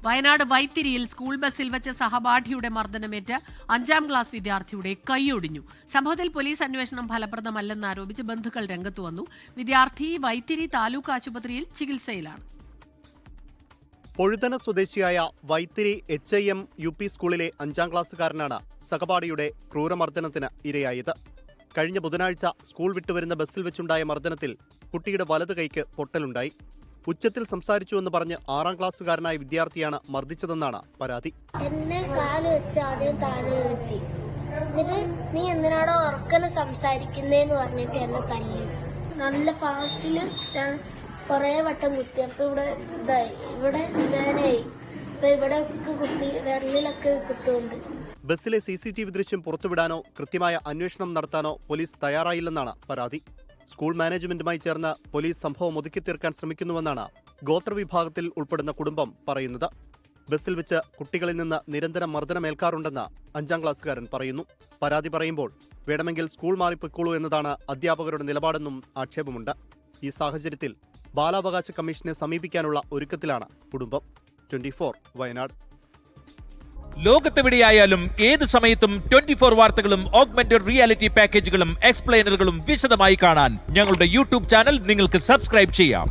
Wayanad വൈത്തിരിയിൽ school ബസ്സിൽ വെച്ച് സഹപാഠിയുടെ മർദ്ദനമേറ്റ് 5ാം class വിദ്യാർത്ഥിയുടെ കൈയൊടിഞ്ഞു. സംഭവത്തിൽ പോലീസ് അന്വേഷണം ഫലപ്രദമല്ലെന്നാരോപിച്ച് ബന്ധുക്കൾ രംഗത്തു വന്നു. വിദ്യാർത്ഥി വൈത്തിരി താലൂക്ക് ആശുപത്രിയിൽ ചികിത്സയിലാണ്. പൊഴുതന സ്വദേശിയായ വൈത്തിരി HIM UP സ്കൂളിലെ 5ാം ക്ലാസ്സുകാരനാണ് സഹപാഠിയുടെ ക്രൂരമർദ്ദനത്തിന് ഇരയായത്. കഴിഞ്ഞ ബുധനാഴ്ച സ്കൂൾ വിട്ടുവരുന്ന ബസ്സിൽ വെച്ചുണ്ടായ മർദ്ദനത്തിൽ കുട്ടിയുടെ വലത് കൈക്ക് പൊട്ടലുണ്ടായി. ഉച്ചത്തിൽ സംസാരിച്ചുവെന്ന് പറഞ്ഞ് 6ാം ക്ലാസ്സുകാരനായ വിദ്യാർത്ഥിയാണ് മർദ്ദിച്ചതെന്നാണ് പരാതി. എന്നെ കാല് വെച്ച് ആദ്യം താഴെ നിർത്തി. എന്നിട്ട് നീ എന്തിനാടോ ഉറക്കനെ സംസാരിക്കുന്നേന്ന് പറഞ്ഞിട്ട് എന്നെ തല്ലി. നല്ല ഫാസ്റ്റില് കുറേ വട്ടം കുത്തി. അപ്പൊ ഇവിടെ വേദനയായി. അപ്പൊ ഇവിടെ ഒക്കെ കുത്തി, വിരലിലൊക്കെ കുത്തുണ്ട്. ബസ്സിലെ CCTV ദൃശ്യം പുറത്തുവിടാനോ കൃത്യമായ അന്വേഷണം നടത്താനോ പോലീസ് തയ്യാറായില്ലെന്നാണ് പരാതി. സ്കൂൾ മാനേജ്മെന്റുമായി ചേർന്ന് പോലീസ് സംഭവം ഒതുക്കി തീർക്കാൻ ശ്രമിക്കുന്നുവെന്നാണ് ഗോത്രവിഭാഗത്തിൽ ഉൾപ്പെടുന്ന കുടുംബം പറയുന്നത്. ബസ്സിൽ വെച്ച് കുട്ടികളിൽ നിന്ന് നിരന്തരം മർദ്ദനമേൽക്കാറുണ്ടെന്ന് 5ാം ക്ലാസ്സുകാരൻ പറയുന്നു. പരാതി പറയുമ്പോൾ വേണമെങ്കിൽ സ്കൂൾ മാറിപ്പൊയ്ക്കോളൂ എന്നതാണ് അധ്യാപകരുടെ നിലപാടെന്നും ആക്ഷേപമുണ്ട്. ഈ സാഹചര്യത്തിൽ ബാലാവകാശ കമ്മീഷനെ സമീപിക്കാനുള്ള ഒരുക്കത്തിലാണ് കുടുംബം. 24 വയനാട്. ലോകത്തെവിടെയായാലും ഏത് സമയത്തും 24 വാർത്തകളും ഓഗ്മെന്റഡ് റിയാലിറ്റി പാക്കേജുകളും എക്സ്പ്ലെയിനറുകളും വിശദമായി കാണാൻ ഞങ്ങളുടെ YouTube ചാനൽ നിങ്ങൾക്ക് സബ്സ്ക്രൈബ് ചെയ്യാം.